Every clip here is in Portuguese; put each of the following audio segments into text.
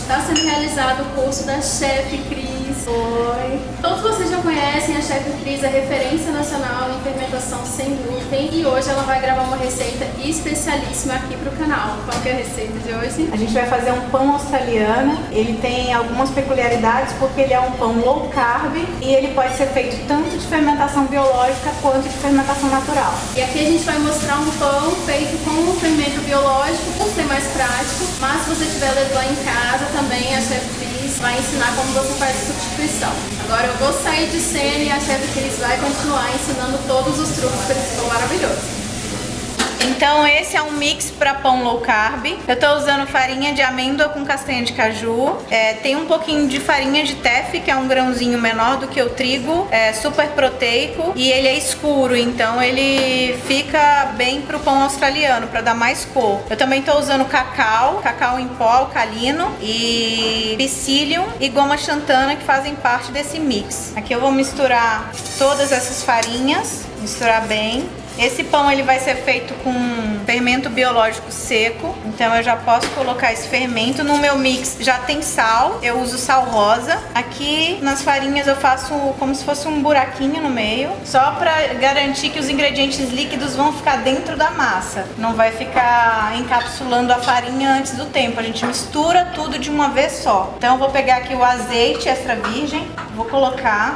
está sendo realizado o curso da Chef Cris. Oi! Todos vocês já conhecem a Chef Cris, a referência nacional em fermentação sem glúten, e hoje ela vai gravar uma receita especialíssima aqui pro canal. Qual que é a receita de hoje? A gente vai fazer um pão australiano. Ele tem algumas peculiaridades porque ele é um pão low carb e ele pode ser feito tanto de fermentação biológica quanto de fermentação natural. E aqui a gente vai mostrar um pão feito com fermento biológico, por ser mais prático, mas se você tiver levar em casa também, a Chef Cris vai ensinar como você faz a substituição. Agora eu vou sair de cena e a Chef Cris vai continuar ensinando todos os truques para esse pão maravilhoso. Então esse é um mix para pão low carb. Eu tô usando farinha de amêndoa com castanha de caju. Tem um pouquinho de farinha de teff, que é um grãozinho menor do que o trigo. É super proteico e ele é escuro, então ele fica bem pro pão australiano, para dar mais cor. Eu também tô usando cacau em pó alcalino e psyllium e goma xantana, que fazem parte desse mix. Aqui eu vou misturar todas essas farinhas, misturar bem. Esse pão ele vai ser feito com fermento biológico seco, então eu já posso colocar esse fermento. No meu mix já tem sal, eu uso sal rosa. Aqui nas farinhas eu faço como se fosse um buraquinho no meio, só para garantir que os ingredientes líquidos vão ficar dentro da massa. Não vai ficar encapsulando a farinha antes do tempo, a gente mistura tudo de uma vez só. Então eu vou pegar aqui o azeite extra virgem, vou colocar.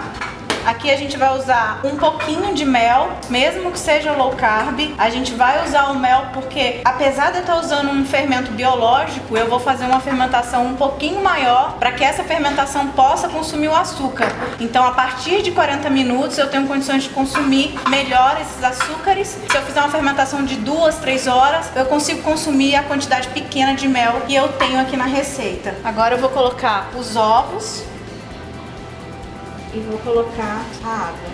Aqui a gente vai usar um pouquinho de mel, mesmo que seja low carb. A gente vai usar o mel porque, apesar de eu estar usando um fermento biológico, eu vou fazer uma fermentação um pouquinho maior para que essa fermentação possa consumir o açúcar. Então, a partir de 40 minutos, eu tenho condições de consumir melhor esses açúcares. Se eu fizer uma fermentação de 2, 3 horas, eu consigo consumir a quantidade pequena de mel que eu tenho aqui na receita. Agora eu vou colocar os ovos. E vou colocar a água.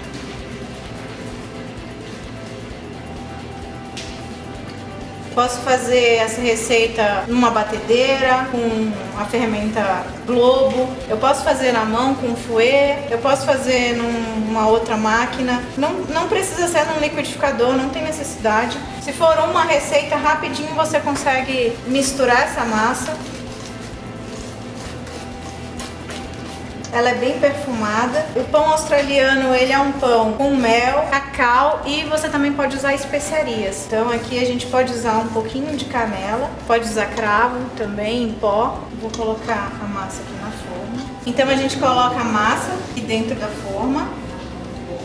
Posso fazer essa receita numa batedeira, com a ferramenta Globo. Eu posso fazer na mão com fouet. Eu posso fazer numa outra máquina. Não precisa ser num liquidificador, não tem necessidade. Se for uma receita rapidinho, você consegue misturar essa massa. Ela é bem perfumada. O pão australiano, ele é um pão com mel, cacau e você também pode usar especiarias. Então aqui a gente pode usar um pouquinho de canela, pode usar cravo também em pó. Vou colocar a massa aqui na forma. Então a gente coloca a massa aqui dentro da forma.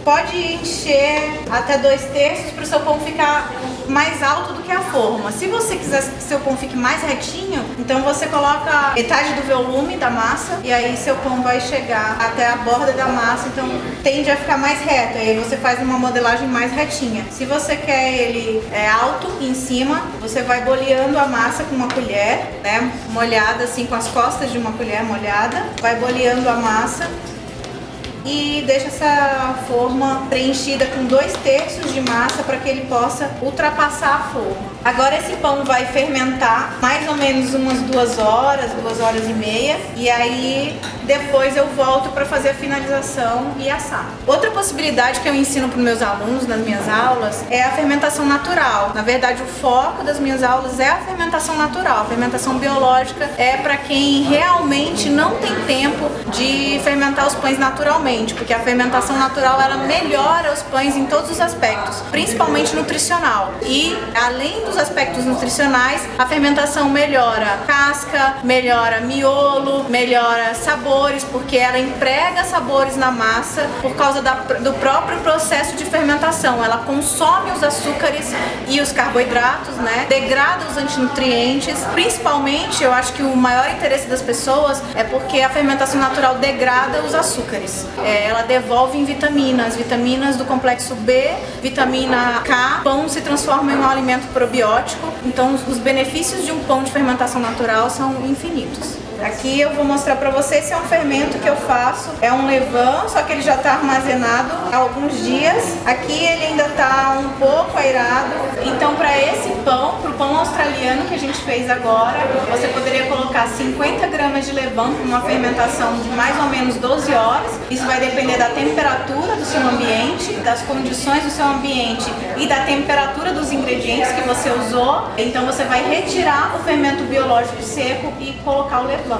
Pode encher até 2/3 para o seu pão ficar mais alto do que a forma. Se você quiser que seu pão fique mais retinho, então você coloca metade do volume da massa e aí seu pão vai chegar até a borda da massa, então tende a ficar mais reto. Aí você faz uma modelagem mais retinha. Se você quer ele alto em cima, você vai boleando a massa com uma colher, né, molhada assim, com as costas de uma colher molhada. Vai boleando a massa e deixa essa forma preenchida com 2/3 de massa para que ele possa ultrapassar a forma. Agora esse pão vai fermentar mais ou menos umas 2 horas, 2 horas e meia, e aí depois eu volto para fazer a finalização e assar. Outra possibilidade que eu ensino para os meus alunos nas minhas aulas é a fermentação natural. Na verdade, o foco das minhas aulas é a fermentação natural. A fermentação biológica é para quem realmente não tem tempo de fermentar os pães naturalmente, porque a fermentação natural ela melhora os pães em todos os aspectos, principalmente nutricional. E além dos aspectos nutricionais, a fermentação melhora casca, melhora miolo, melhora sabores, porque ela emprega sabores na massa por causa do próprio processo de fermentação. Ela consome os açúcares e os carboidratos, né? Degrada os antinutrientes. Principalmente, eu acho que o maior interesse das pessoas é porque a fermentação natural degrada os açúcares. Ela devolve em vitaminas do complexo B, vitamina K. O pão se transforma em um alimento probiótico, então os benefícios de um pão de fermentação natural são infinitos. Aqui eu vou mostrar para vocês, esse é um fermento que eu faço, é um levain, só que ele já está armazenado há alguns dias. Aqui ele ainda está um pouco aerado, então para esse pão, para o pão australiano que a gente fez agora, você poderia colocar 50 gramas de levain com uma fermentação de mais ou menos 12 horas. Isso vai depender da temperatura do seu ambiente, das condições do seu ambiente e da temperatura dos ingredientes que você usou. Então você vai retirar o fermento biológico seco e colocar o levain.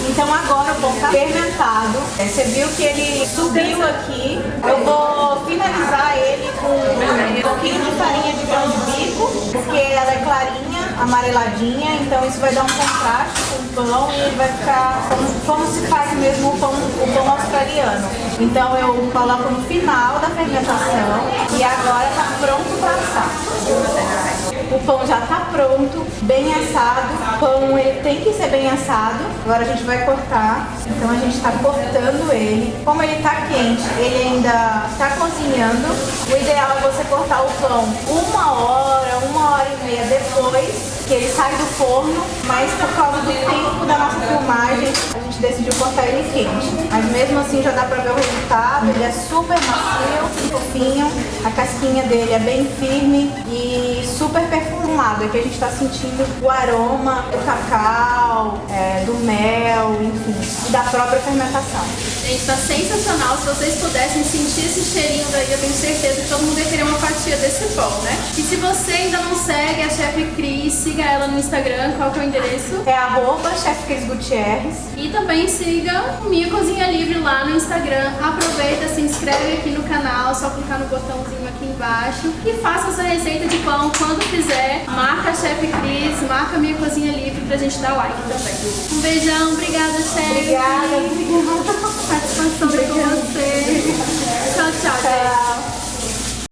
Então agora o pão tá fermentado. Você viu que ele subiu aqui. Eu vou finalizar ele com um pouquinho de farinha de grão de bico, porque ela é clarinha, amareladinha, então isso vai dar um contraste com o pão e ele vai ficar como se faz mesmo o pão australiano. Então eu coloco no final da fermentação e agora tá pronto para assar. O pão já tá pronto, bem assado. O pão ele tem que ser bem assado. Agora a gente vai cortar. Então a gente tá cortando ele. Como ele tá quente, ele ainda tá cozinhando. O ideal é você cortar o pão 1 hora e meia depois que ele sai do forno, mas por causa do tempo da nossa filmagem, a gente decidiu cortar ele quente. Mas mesmo assim já dá pra ver o resultado, ele é super macio, fofinho, a casquinha dele é bem firme e super perfumado. Aqui a gente tá sentindo o aroma do cacau, do mel, enfim, e da própria fermentação. Gente, tá sensacional. Se vocês pudessem sentir esse cheirinho daí, eu tenho certeza que todo mundo ia querer uma fatia desse pão, né? E se você ainda não segue a Chef Cris, siga ela no Instagram. Qual que é o endereço? É @ChefCrisGutierrez. E também siga o Minha Cozinha Livre lá no Instagram. Aproveita, se inscreve aqui no canal, só clicar no botãozinho aqui embaixo e faça essa receita de pão quando fizer. Marca a Chef Cris, marca a Minha Cozinha Livre pra gente dar like também. Um beijão, obrigada, Chef. Obrigada. Satisfação com você. Tchau, tchau, gente. Tchau.